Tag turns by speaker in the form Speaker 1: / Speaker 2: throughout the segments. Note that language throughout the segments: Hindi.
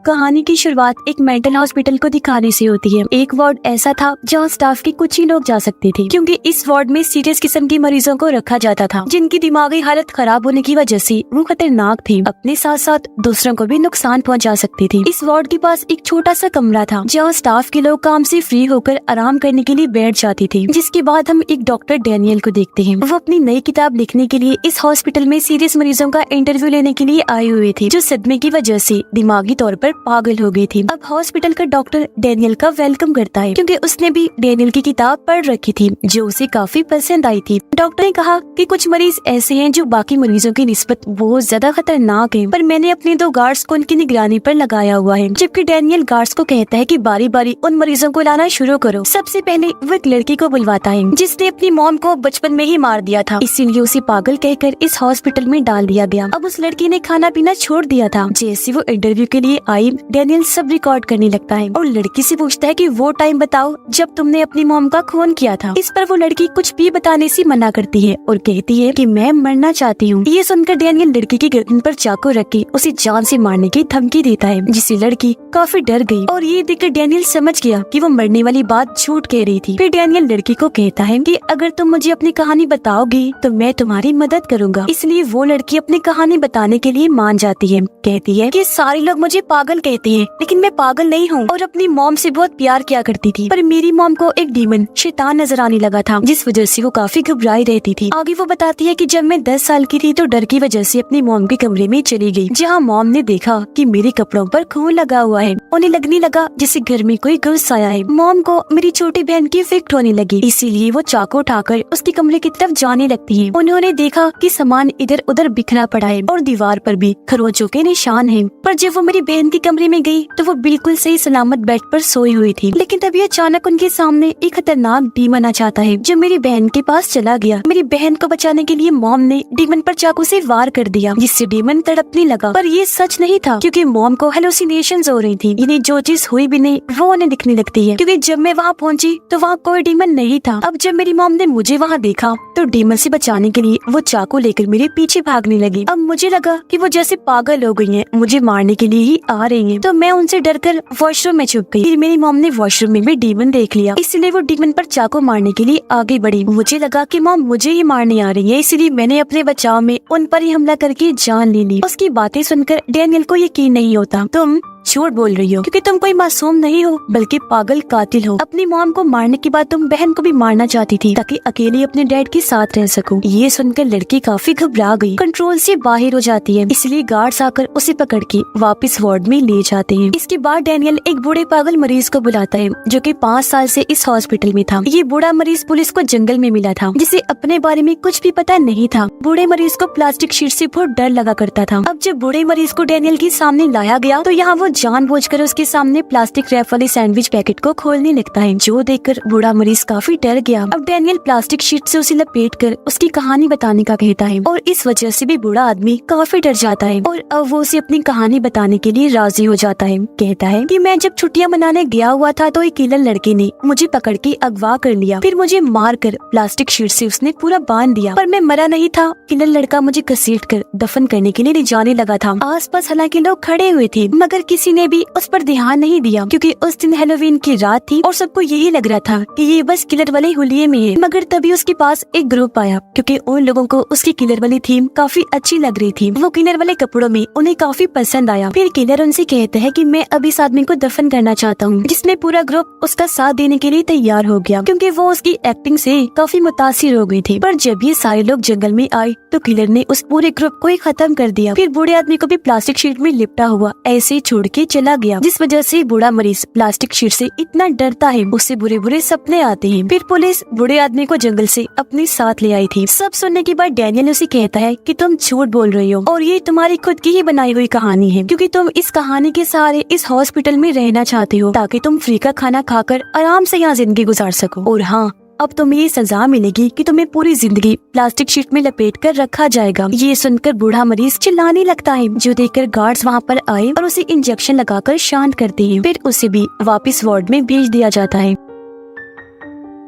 Speaker 1: कहानी की शुरुआत एक मेंटल हॉस्पिटल को दिखाने से होती है। एक वार्ड ऐसा था जहाँ स्टाफ के कुछ ही लोग जा सकते थे, क्योंकि इस वार्ड में सीरियस किस्म के मरीजों को रखा जाता था, जिनकी दिमागी हालत खराब होने की वजह से वो खतरनाक थी, अपने साथ साथ दूसरों को भी नुकसान पहुँचा सकती थी। इस वार्ड के पास एक छोटा सा कमरा था जहाँ स्टाफ के लोग काम से फ्री होकर आराम करने के लिए बैठ जाते थे। जिसके बाद हम एक डॉक्टर डैनियल को देखते हैं। वो अपनी नई किताब लिखने के लिए इस हॉस्पिटल में सीरियस मरीजों का इंटरव्यू लेने के लिए आए हुए थे, जो सदमे की वजह से दिमागी तौर पर पागल हो गई थी। अब हॉस्पिटल का डॉक्टर डैनियल का वेलकम करता है, क्योंकि उसने भी डैनियल की किताब पढ़ रखी थी जो उसे काफी पसंद आई थी। डॉक्टर ने कहा कि कुछ मरीज ऐसे हैं जो बाकी मरीजों की निस्बत बहुत ज्यादा खतरनाक हैं, पर मैंने अपने 2 गार्ड्स को उनकी निगरानी पर लगाया हुआ है। जबकि डैनियल गार्ड्स को कहता है कि बारी बारी उन मरीजों को लाना शुरू करो। सबसे पहले वो एक लड़की को बुलवाता है जिसने अपनी मॉम को बचपन में ही मार दिया था, इसीलिए उसे पागल कहकर इस हॉस्पिटल में डाल दिया गया। अब उस लड़की ने खाना पीना छोड़ दिया था। जैसे वो इंटरव्यू के लिए आई, डैनियल सब रिकॉर्ड करने लगता है और लड़की से पूछता है कि वो टाइम बताओ जब तुमने अपनी मॉम का खून किया था। इस पर वो लड़की कुछ भी बताने से मना करती है और कहती है कि मैं मरना चाहती हूँ। ये सुनकर डैनियल लड़की की गर्दन पर चाकू रख के उसे जान से मारने की धमकी देता है, जिससे लड़की काफी डर गई और ये देखकर डैनियल समझ गया कि वो मरने वाली बात झूठ कह रही थी। फिर डैनियल लड़की को कहता है कि अगर तुम मुझे अपनी कहानी बताओगी तो मैं तुम्हारी मदद करूँगा। इसलिए वो लड़की अपनी कहानी बताने के लिए मान जाती है। कहती है कि सारे लोग मुझे पागल कहते हैं, लेकिन मैं पागल नहीं हूँ और अपनी मॉम से बहुत प्यार किया करती थी, पर मेरी मॉम को एक डीमन शैतान नजर आने लगा था, जिस वजह से वो काफी घबराई रहती थी। आगे वो बताती है कि जब मैं 10 साल की थी तो डर की वजह से अपनी मॉम के कमरे में चली गई, जहाँ मॉम ने देखा कि मेरे कपड़ों पर खून लगा हुआ है। उन्हें लगने लगा जैसे घर में कोई घुस आया है। मॉम को मेरी छोटी बहन की फिक्र होने लगी, इसीलिए वो चाकू उठाकर उसके कमरे की तरफ जाने लगती है। उन्होंने देखा कि सामान इधर उधर बिखरा पड़ा है और दीवार पर भी खरोंचों के निशान हैं। पर जब वो मेरी बहन के कमरे में गई तो वो बिल्कुल सही सलामत बेड पर सोई हुई थी, लेकिन तभी अचानक उनके सामने एक खतरनाक डीमन आ जाता है जो मेरी बहन के पास चला गया। मेरी बहन को बचाने के लिए मॉम ने डीमन पर चाकू से वार कर दिया, जिससे डीमन तड़पने लगा। पर ये सच नहीं था, क्योंकि मॉम को हेलुसिनेशंस हो रही थी। इन्हें जो चीज हुई भी नहीं वो उन्हें दिखने लगती है, क्योंकि जब मैं वहाँ पहुँची तो वहाँ कोई डीमन नहीं था। अब जब मेरी मॉम ने मुझे वहाँ देखा तो डीमन से बचाने के लिए वो चाकू लेकर मेरे पीछे भागने लगी। अब मुझे लगा कि वो जैसे पागल हो गई हैं, मुझे मारने के लिए ही आ रही हैं, तो मैं उनसे डरकर वॉशरूम में छुप गई। फिर मेरी मॉम ने वॉशरूम में भी डीमन देख लिया, इसलिए वो डीमन पर चाकू मारने के लिए आगे बढ़ी। मुझे लगा कि मॉम मुझे ही मारने आ रही है, इसलिए मैंने अपने बचाव में उन पर ही हमला करके जान ले ली। उसकी बातें सुनकर डैनियल को यकीन नहीं होता। तुम झूठ बोल रही हो, क्योंकि तुम कोई मासूम नहीं हो बल्कि पागल कातिल हो। अपनी मॉम को मारने के बाद तुम बहन को भी मारना चाहती थी ताकि अकेले अपने डैड के साथ रह सको। ये सुनकर लड़की काफी घबरा गई, कंट्रोल से बाहर हो जाती है, इसलिए गार्ड्स आकर उसे पकड़ के वापस वार्ड में ले जाते हैं। इसके बाद डैनियल एक बूढ़े पागल मरीज को बुलाता है जो कि 5 साल से इस हॉस्पिटल में था। ये बूढ़ा मरीज पुलिस को जंगल में मिला था, जिसे अपने बारे में कुछ भी पता नहीं था। बूढ़े मरीज को प्लास्टिक शीट से बहुत डर लगा करता था। अब जब बूढ़े मरीज को डैनियल के सामने लाया गया तो यहाँ वो जानबूझकर उसके सामने प्लास्टिक रैप वाले सैंडविच पैकेट को खोलने लगता है, जो देखकर बूढ़ा मरीज काफी डर गया। अब डैनियल प्लास्टिक शीट से उसे लपेटकर उसकी कहानी बताने का कहता है और इस वजह से भी बूढ़ा आदमी काफी डर जाता है और अब वो उसे अपनी कहानी बताने के लिए राजी हो जाता है। कहता है कि मैं जब छुट्टियां मनाने गया हुआ था तो एक किलर लड़के ने मुझे पकड़ के अगवा कर लिया, फिर मुझे मार कर प्लास्टिक शीट से उसने पूरा बांध दिया, पर मैं मरा नहीं था। किलर लड़का मुझे घसीट कर दफन करने के लिए ले जाने लगा था। आसपास हालांकि लोग खड़े हुए थे, मगर किसी ने भी उस पर ध्यान नहीं दिया, क्योंकि उस दिन हैलोवीन की रात थी और सबको यही लग रहा था कि ये बस किलर वाले हुलिये में है। मगर तभी उसके पास एक ग्रुप आया, क्योंकि उन लोगों को उसकी किलर वाली थीम काफी अच्छी लग रही थी। वो किलर वाले कपड़ों में उन्हें काफी पसंद आया। फिर किलर उनसे कहता है कि मैं अब इस आदमी को दफन करना चाहता हूँ, जिसमें पूरा ग्रुप उसका साथ देने के लिए तैयार हो गया, क्योंकि वो उसकी एक्टिंग से काफी मुतासिर हो गई थी। पर जब ये सारे लोग जंगल में आए तो किलर ने उस पूरे ग्रुप को ही खत्म कर दिया। फिर बूढ़े आदमी को भी प्लास्टिक शीट में लिपटा हुआ ऐसे छोड़ के चला गया, जिस वजह से बूढ़ा मरीज प्लास्टिक शीट से इतना डरता है उससे बुरे बुरे सपने आते हैं। फिर पुलिस बूढ़े आदमी को जंगल से अपने साथ ले आई थी। सब सुनने के बाद डैनियल उसे कहता है कि तुम झूठ बोल रही हो और ये तुम्हारी खुद की ही बनाई हुई कहानी है, क्योंकि तुम इस कहानी के सहारे इस हॉस्पिटल में रहना चाहते हो ताकि तुम फ्री का खाना खाकर आराम से यहाँ जिंदगी गुजार सको। और हाँ, अब तुम्हें ये सजा मिलेगी कि तुम्हें पूरी जिंदगी प्लास्टिक शीट में लपेट कर रखा जाएगा। ये सुनकर बूढ़ा मरीज चिल्लाने लगता है, जो देखकर गार्ड्स वहाँ पर आए और उसे इंजेक्शन लगाकर शांत करते हैं। फिर उसे भी वापस वार्ड में भेज दिया जाता है।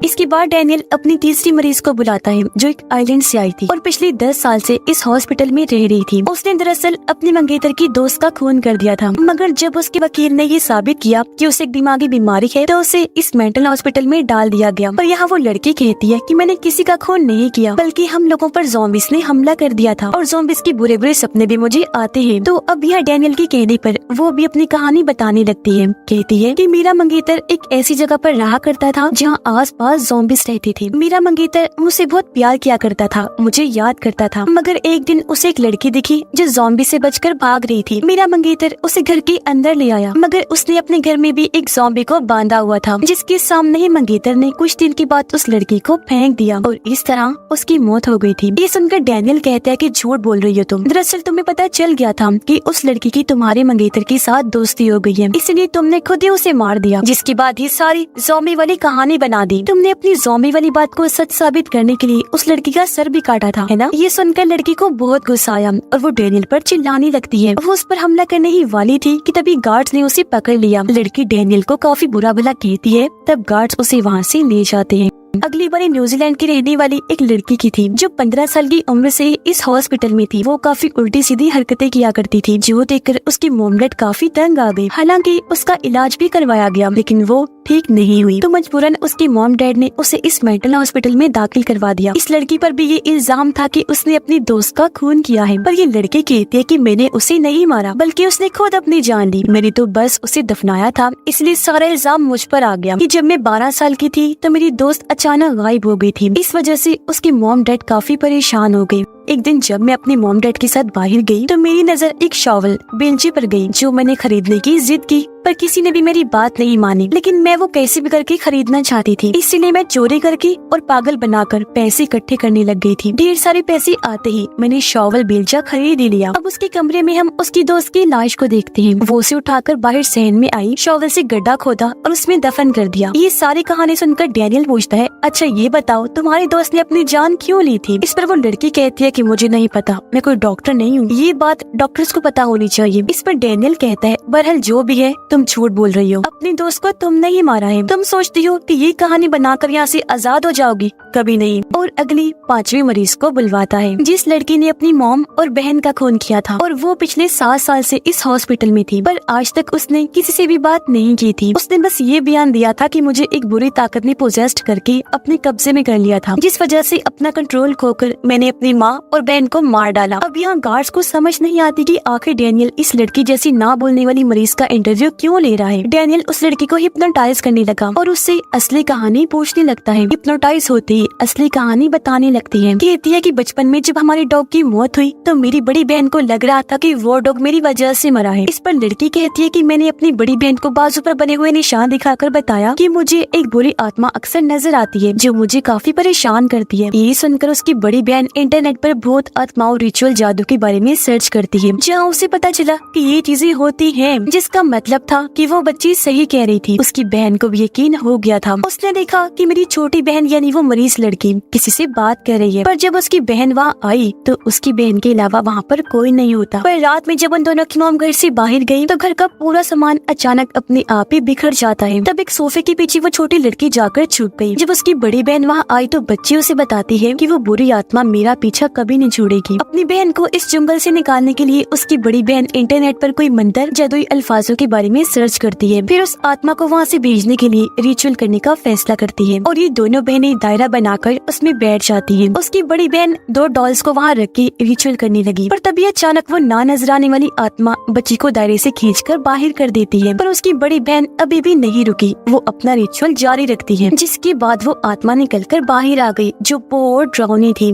Speaker 1: इसके बाद डैनियल अपनी तीसरी मरीज को बुलाता है जो एक आइलैंड से आई थी और पिछले 10 साल से इस हॉस्पिटल में रह रही थी। उसने दरअसल अपनी मंगेतर की दोस्त का खून कर दिया था, मगर जब उसके वकील ने ये साबित किया कि उसे एक दिमागी बीमारी है तो उसे इस मेंटल हॉस्पिटल में डाल दिया गया। पर यहाँ वो लड़की कहती है कि मैंने किसी का खून नहीं किया, बल्कि हम लोगों पर ज़ॉम्बीज़ ने हमला कर दिया था और ज़ॉम्बीज़ के बुरे बुरे सपने भी मुझे आते हैं। तो अब यहाँ डैनियल के कहने पर वो भी अपनी कहानी बताने लगती है। कहती है कि मेरा मंगेतर एक ऐसी जगह पर रहा करता था जहाँ आस-पास ज़ॉम्बीज़ रहती थी। मेरा मंगेतर मुझसे बहुत प्यार किया करता था, मुझे याद करता था, मगर एक दिन उसे एक लड़की दिखी जो ज़ॉम्बी से बचकर भाग रही थी। मेरा मंगेतर उसे घर के अंदर ले आया, मगर उसने अपने घर में भी एक ज़ॉम्बी को बांधा हुआ था, जिसके सामने ही मंगेतर ने कुछ दिन के बाद उस लड़की को फेंक दिया और इस तरह उसकी मौत हो गई थी। ये सुनकर डैनियल कहता है कि झूठ बोल रही हो तुम, दरअसल तुम्हें पता चल गया था कि उस लड़की की तुम्हारे मंगेतर के साथ दोस्ती हो गई है, इसलिए तुमने खुद ही उसे मार दिया। जिसके बाद ये सारी ज़ॉम्बी वाली कहानी बना दी। तुमने अपनी ज़ॉम्बी वाली बात को सच साबित करने के लिए उस लड़की का सर भी काटा था, है ना? ये सुनकर लड़की को बहुत गुस्सा आया और वो डैनियल पर चिल्लाने लगती है। वो उस पर हमला करने ही वाली थी कि तभी गार्ड्स ने उसे पकड़ लिया। लड़की डैनियल को काफी बुरा भला कहती है, तब गार्ड्स उसे वहाँ से ले जाते हैं। अगली बारी न्यूजीलैंड की रहने वाली एक लड़की की थी जो 15 साल की उम्र से इस हॉस्पिटल में थी। वो काफी उल्टी सीधी हरकतें किया करती थी, जो देखकर उसकी मॉम डैड काफी तंग आ गई। हालांकि उसका इलाज भी करवाया गया, लेकिन वो ठीक नहीं हुई, तो मजबूरन उसकी मॉम डैड ने उसे इस मेंटल हॉस्पिटल में दाखिल करवा दिया। इस लड़की पर भी ये इल्जाम था कि उसने अपनी दोस्त का खून किया है, पर ये लड़की कहती है कि मैंने उसे नहीं मारा, बल्कि उसने खुद अपनी जान ली। मैंने तो बस उसे दफनाया था, इसलिए सारा इल्जाम मुझ पर आ गया कि जब मैं 12 साल की थी तो मेरी दोस्त अचानक गायब हो गई थी। इस वजह से उसकी मॉम डैड काफी परेशान हो गई। एक दिन जब मैं अपनी मॉम डैड के साथ बाहर गई तो मेरी नजर एक शॉवल बेंची पर गई, जो मैंने खरीदने की जिद की, पर किसी ने भी मेरी बात नहीं मानी। लेकिन मैं वो कैसे भी करके खरीदना चाहती थी, इसलिए मैं चोरी करके और पागल बनाकर पैसे इकट्ठे करने लग गई थी। ढेर सारे पैसे आते ही मैंने शॉवल बेलचा खरीद ही लिया। अब उसके कमरे में हम उसकी दोस्त की लाश को देखते हैं। वो उसे उठाकर बाहर सहन में आई, शॉवल से गड्ढा खोदा और उसमें दफन कर दिया। ये सारी कहानी सुनकर डैनियल पूछता है, अच्छा ये बताओ तुम्हारी दोस्त ने अपनी जान क्यों ली थी? इस पर वो लड़की कहती है कि मुझे नहीं पता, मैं कोई डॉक्टर नहीं हूँ, ये बात डॉक्टर्स को पता होनी चाहिए। इस पर डैनियल कहता है, बहरहाल जो भी है तुम झूठ बोल रही हो, अपनी दोस्त को तुमने ही मारा है। तुम सोचती हो कि ये कहानी बनाकर यहाँ से आजाद हो जाओगी, कभी नहीं। और अगली 5वीं मरीज को बुलवाता है, जिस लड़की ने अपनी मॉम और बहन का खून किया था और वो पिछले 7 साल से इस हॉस्पिटल में थी, पर आज तक उसने किसी से भी बात नहीं की थी। उसने बस ये बयान दिया था कि मुझे एक बुरी ताकत ने पोजेस्ट करके अपने कब्जे में कर लिया था, जिस वजह से अपना कंट्रोल खोकर मैंने अपनी माँ और बहन को मार डाला। अब यहाँ गार्ड्स को समझ नहीं आती कि आखिर डैनियल इस लड़की जैसी ना बोलने वाली मरीज का इंटरव्यू क्यों ले रहा है। डैनियल उस लड़की को हिप्नोटाइज करने लगा और उससे असली कहानी पूछने लगता है। हिप्नोटाइज होते ही असली कहानी बताने लगती है। कहती है कि बचपन में जब हमारे डॉग की मौत हुई तो मेरी बड़ी बहन को लग रहा था कि वो डॉग मेरी वजह से मरा है। इस पर लड़की कहती है कि मैंने अपनी बड़ी बहन को बाजू पर बने हुए निशान दिखाकर बताया कि मुझे एक बुरी आत्मा अक्सर नजर आती है जो मुझे काफी परेशान करती है। ये सुनकर उसकी बड़ी बहन इंटरनेट पर भूत आत्माओं रिचुअल जादू के बारे में सर्च करती है, जहाँ उसे पता चला कि ये चीजें होती हैं, जिसका मतलब था कि वो बच्ची सही कह रही थी। उसकी बहन को भी यकीन हो गया था। उसने देखा कि मेरी छोटी बहन यानी वो मरीज लड़की किसी से बात कर रही है, पर जब उसकी बहन वहाँ आई तो उसकी बहन के अलावा वहाँ पर कोई नहीं होता। पर रात में जब उन दोनों की मॉम घर से बाहर गई तो घर का पूरा सामान अचानक अपने आप ही बिखर जाता है। तब एक सोफे के पीछे वो छोटी लड़की जाकर छुप गई। जब उसकी बड़ी बहन वहाँ आई तो बच्ची उसे बताती है कि वो बुरी आत्मा मेरा पीछा कभी नहीं छोड़ेगी। अपनी बहन को इस जंगल से निकालने के लिए उसकी बड़ी बहन इंटरनेट पर कोई मंत्र जादुई अल्फाजों के बारे में सर्च करती है। फिर उस आत्मा को वहाँ से भेजने के लिए रिचुअल करने का फैसला करती है और ये दोनों बहनें दायरा बनाकर उसमें बैठ जाती है। उसकी बड़ी बहन 2 डॉल्स को वहाँ रख के रिचुअल करने लगी, पर तभी अचानक वो ना नजर आने वाली आत्मा बच्ची को दायरे से खींचकर बाहर कर देती है। पर उसकी बड़ी बहन अभी भी नहीं रुकी, वो अपना रिचुअल जारी रखती है, जिसके बाद वो आत्मा निकलकर बाहर आ गई जो बहुत डरावनी थी।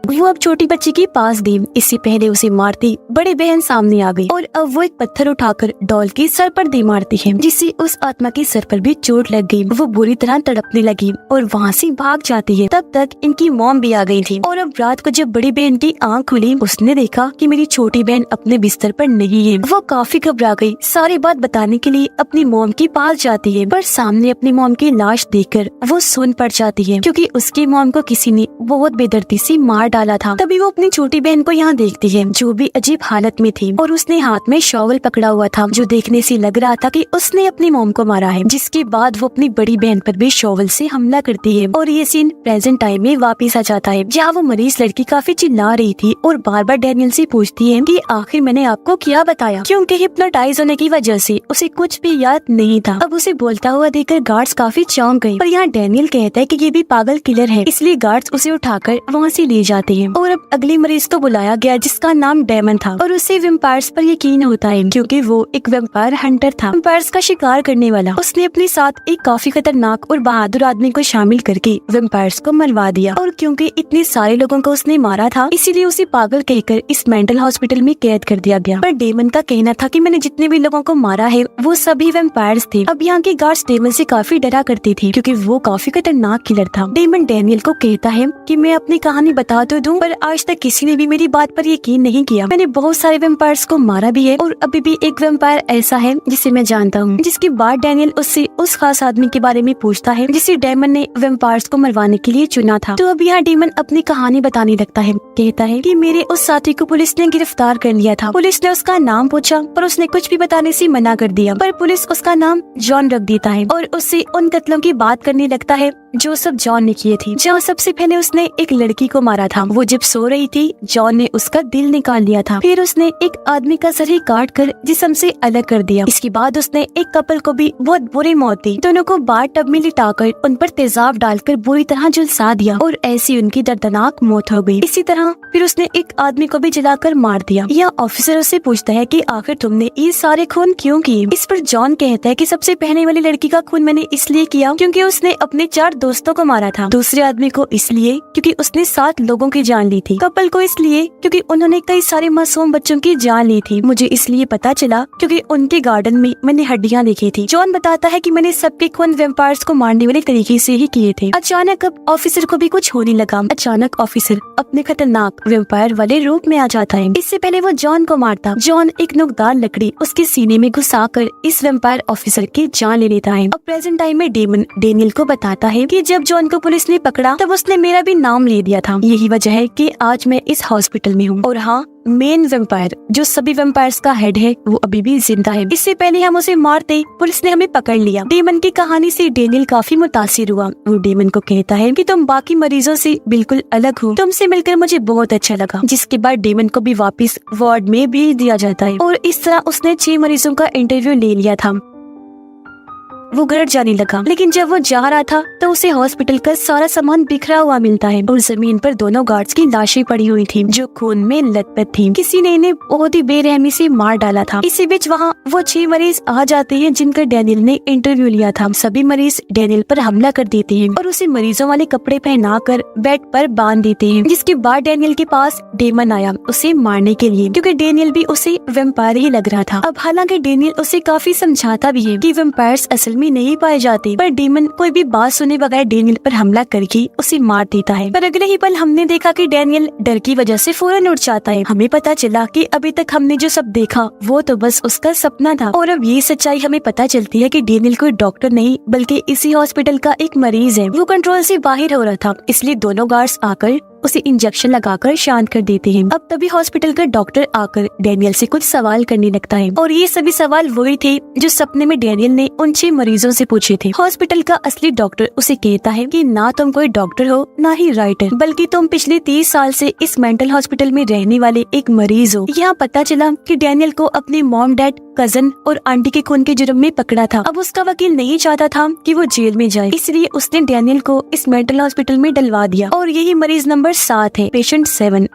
Speaker 1: वो अब छोटी बच्ची के पास गई। इससे पहले उसे मारती बड़ी बहन सामने आ गई और अब वो एक पत्थर उठाकर डॉल के सर पर दे मारती है, जिससे उस आत्मा के सर पर भी चोट लग गई। वो बुरी तरह तड़पने लगी और वहाँ से भाग जाती है। तब तक इनकी मॉम भी आ गई थी और अब रात को जब बड़ी बहन की आँख खुली उसने देखा कि मेरी छोटी बहन अपने बिस्तर पर नहीं है। वो काफी घबरा गई। सारी बात बताने के लिए अपनी मॉम के पास जाती है, पर सामने अपनी मॉम की लाश देखकर वो सुन पड़ जाती है, क्योंकि उसकी मॉम को किसी ने बहुत बेदर्दी से मार डाला था। तभी वो अपनी छोटी बहन को यहाँ देखती है जो भी अजीब हालत में थी और उसने हाथ में शॉवल पकड़ा हुआ था जो देखने से लग रहा था कि उसने अपनी मॉम को मारा है। जिसके बाद वो अपनी बड़ी बहन पर भी शॉवल से हमला करती है और ये सीन प्रेजेंट टाइम में वापस आ जाता है जहाँ वो मरीज लड़की काफी चिल्ला रही थी और बार बार डैनियल से पूछती है कि आखिर मैंने आपको क्या बताया, क्योंकि हिप्नोटाइज होने की वजह से उसे कुछ भी याद नहीं था। अब उसे बोलता हुआ देखकर गार्ड्स काफी चौंक गए। पर यहाँ डैनियल कहता है कि ये भी पागल किलर है, इसलिए गार्ड्स उसे उठाकर वहाँ से ले जाते हैं। और अब अगले मरीज को बुलाया गया जिसका नाम डेमन था और उसे वेम्पायर्स पर यकीन होता है क्योंकि वो एक वेम्पायर हंटर था, वेम्पायर्स का शिकार करने वाला। उसने अपने साथ एक काफी खतरनाक और बहादुर आदमी को शामिल करके वेम्पायर्स को मरवा दिया और क्योंकि इतने सारे लोगों को उसने मारा था इसीलिए उसे पागल कहकर इस मेंटल हॉस्पिटल में कैद कर दिया गया। पर डेमन का कहना था कि मैंने जितने भी लोगों को मारा है वो सभी वेम्पायर्स थे। अब यहाँ के गार्ड्स डेमन से काफी डरा करती थी क्योंकि वो काफी खतरनाक किलर था। डेमन डैनियल को कहता है कि मैं अपनी कहानी बता तो दूं, पर आज तक किसी ने भी मेरी बात पर यकीन नहीं किया। मैंने बहुत सारे वेम्पायर्स को मारा भी है और अभी भी एक वेम्पायर ऐसा है जिसे मैं जानता हूँ। जिसके बाद डैनियल उससे उस खास आदमी के बारे में पूछता है जिसे डेमन ने वेम्पायर्स को मरवाने के लिए चुना था। तो अब यहाँ डेमन अपनी कहानी बताने लगता है। कहता है कि मेरे उस साथी को पुलिस ने गिरफ्तार कर लिया था। पुलिस ने उसका नाम पूछा पर उसने कुछ भी बताने से मना कर दिया, पर पुलिस उसका नाम जॉन रख देता है और उससे उन कत्लों की बात करने लगता है जो सब जॉन ने किए थे। जहाँ सबसे पहले उसने एक लड़की को मारा था। वो जब सो रही थी जॉन ने उसका दिल निकाल लिया था। फिर उसने एक आदमी का सर ही काट कर जिस्म से अलग कर दिया। इसके बाद उसने एक कपल को भी बहुत बुरी मौत दी। दोनों को बाथ टब में लिटाकर उन पर तेजाब डालकर बुरी तरह झुलसा दिया और ऐसी उनकी दर्दनाक मौत हो गई। इसी तरह फिर उसने एक आदमी को भी जलाकर मार दिया। यह ऑफिसर उससे पूछता है कि आखिर तुमने ये सारे खून क्यों किए। इस पर जॉन कहता है कि सबसे पहले वाली लड़की का खून मैंने इसलिए किया क्योंकि उसने अपने 4 दोस्तों को मारा था। दूसरे आदमी को इसलिए क्योंकि उसने 7 लोगों की जान ली थी। कपल को इसलिए क्योंकि उन्होंने कई सारे मासूम बच्चों की जान ली थी। मुझे इसलिए पता चला क्योंकि उनके गार्डन में मैंने हड्डियां देखी थी। जॉन बताता है कि मैंने सबके खून वेम्पायर्स को मारने वाले तरीके से ही किए थे। अचानक अब ऑफिसर को भी कुछ होने लगा। अचानक ऑफिसर अपने खतरनाक वेम्पायर वाले रूप में आ जाता है। इससे पहले वो जॉन को मारता। जॉन एक नुकदार लकड़ी उसके सीने में घुसाकर इस वेम्पायर ऑफिसर की जान ले लेता है। अब प्रेजेंट टाइम में डेमन डेनियल को बताता है कि जब जॉन को पुलिस ने पकड़ा तब उसने मेरा भी नाम ले दिया था। यही वजह है कि आज मैं इस हॉस्पिटल में हूँ। और हाँ, मेन वेम्पायर जो सभी वेम्पायर्स का हेड है वो अभी भी जिंदा है। इससे पहले हम उसे मारते पुलिस ने हमें पकड़ लिया। डेमन की कहानी से डेनियल काफी मुतासिर हुआ। वो डेमन को कहता है कि तुम बाकी मरीजों से बिल्कुल अलग हो, तुमसे मिलकर मुझे बहुत अच्छा लगा। जिसके बाद डेमन को भी वापस वार्ड में भेज दिया जाता है और इस तरह उसने 6 मरीजों का इंटरव्यू ले लिया था। वो घर जाने लगा, लेकिन जब वो जा रहा था तो उसे हॉस्पिटल का सारा सामान बिखरा हुआ मिलता है और जमीन पर दोनों गार्ड्स की लाशें पड़ी हुई थी जो खून में लथपथ थी। किसी ने इन्हें बहुत ही बेरहमी से मार डाला था। इसी बीच वहाँ वो 6 मरीज आ जाते हैं जिनका डैनियल ने इंटरव्यू लिया था। सभी मरीज डैनियल पर हमला कर देते हैं और उसे मरीजों वाले कपड़े पहनाकर बेड पर बांध देते हैं। जिसके बाद डैनियल के पास डेमन आया उसे मारने के लिए, क्योंकि डैनियल भी उसे वेम्पायर ही लग रहा था। अब हालांकि डैनियल उसे काफी समझाता भी है कि वेम्पायर्स असल में नहीं पाए जाते, पर डेमन कोई भी बात सुने बगैर डैनियल पर हमला करके उसे मार देता है। पर अगले ही पल हमने देखा कि डैनियल डर की वजह से फौरन उठ जाता है। हमें पता चला कि अभी तक हमने जो सब देखा वो तो बस उसका सपना था और अब ये सच्चाई हमें पता चलती है कि डैनियल कोई डॉक्टर नहीं बल्कि इसी हॉस्पिटल का एक मरीज है। वो कंट्रोल से बाहर हो रहा था, इसलिए दोनों गार्ड्स आकर उसे इंजेक्शन लगाकर शांत कर देते हैं। अब तभी हॉस्पिटल का डॉक्टर आकर डैनियल से कुछ सवाल करने लगता है और ये सभी सवाल वही थे जो सपने में डैनियल ने उन 6 मरीजों से पूछे थे। हॉस्पिटल का असली डॉक्टर उसे कहता है कि ना तुम कोई डॉक्टर हो ना ही राइटर, बल्कि तुम पिछले 30 साल से इस मेंटल हॉस्पिटल में रहने वाले एक मरीज हो। यहाँ पता चला कि डैनियल को अपने मॉम डैड कजन और आंटी के खून के जुर्म में पकड़ा था। अब उसका वकील नहीं चाहता था कि वो जेल में जाए, इसलिए उसने डैनियल को इस मेंटल हॉस्पिटल में डलवा दिया और यही मरीज नंबर 7 है, पेशेंट 7।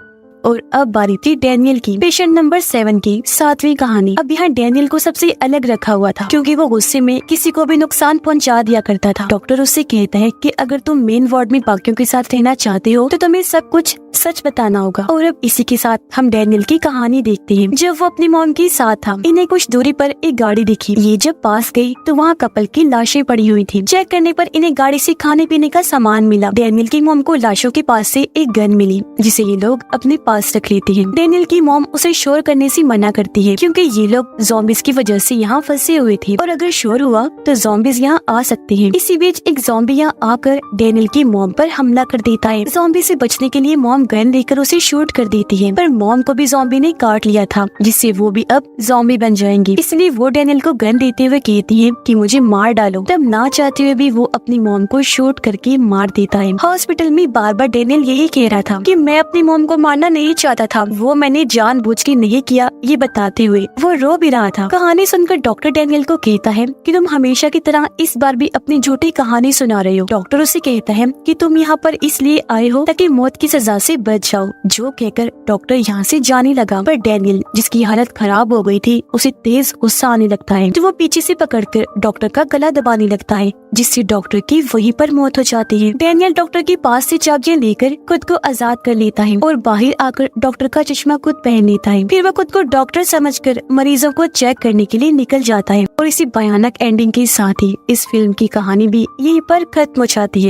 Speaker 1: और अब बारी थी डैनियल की, पेशेंट नंबर 7 की 7वीं कहानी। अब यहाँ डैनियल को सबसे अलग रखा हुआ था क्योंकि वो गुस्से में किसी को भी नुकसान पहुंचा दिया करता था। डॉक्टर उससे कहता है कि अगर तुम मेन वार्ड में बाकियों के साथ रहना चाहते हो तो तुम्हें सब कुछ सच बताना होगा। और अब इसी के साथ हम डैनियल की कहानी देखते हैं। जब वो अपनी मॉम के साथ था, इन्हें कुछ दूरी पर एक गाड़ी दिखी। ये जब पास गई तो वहाँ कपल की लाशें पड़ी हुई थी। चेक करने पर इन्हें गाड़ी से खाने पीने का सामान मिला। डैनियल की मॉम को लाशों के पास से एक गन मिली जिसे ये लोग अपने पास रख लेते हैं। डैनियल की मॉम उसे शोर करने से मना करती है क्योंकि ये लोग ज़ॉम्बीज की वजह से यहाँ फंसे हुए थे और अगर शोर हुआ तो ज़ॉम्बीज यहाँ आ सकते हैं। इसी बीच एक ज़ॉम्बी यहाँ आकर डैनियल की मॉम पर हमला कर देता है। ज़ॉम्बी से बचने के लिए मॉम मॉम गन लेकर उसे शूट कर देती है, पर मॉम को भी ज़ॉम्बी ने काट लिया था, जिससे वो भी अब ज़ॉम्बी बन जाएंगी। इसलिए वो डैनियल को गन देते हुए कहती है कि मुझे मार डालो। तब ना चाहते हुए भी वो अपनी मॉम को शूट करके मार देता है। हॉस्पिटल में बार बार डैनियल यही कह रहा था कि मैं अपनी मॉम को मारना नहीं चाहता था, वो मैंने जानबूझ के नहीं किया, ये बताते हुए वो रो भी रहा था। कहानी सुनकर डॉक्टर डैनियल को कहता है कि तुम हमेशा की तरह इस बार भी अपनी झूठी कहानी सुना रहे हो। डॉक्टर उसे कहता है कि तुम यहाँ पर इसलिए आए हो ताकि मौत की सजा से बच जाओ। जो कहकर डॉक्टर यहाँ से जाने लगा, पर डैनियल जिसकी हालत खराब हो गई थी उसे तेज गुस्सा आने लगता है, तो वो पीछे से पकड़कर डॉक्टर का गला दबाने लगता है, जिससे डॉक्टर की वहीं पर मौत हो जाती है। डैनियल डॉक्टर के पास से चाबियां लेकर खुद को आजाद कर लेता है और बाहर आकर डॉक्टर का चश्मा खुद पहन लेता है। फिर वो खुद को डॉक्टर समझकर मरीजों को चेक करने के लिए निकल जाता है। और इसी भयानक एंडिंग के साथ ही इस फिल्म की कहानी भी यहीं पर खत्म हो जाती है।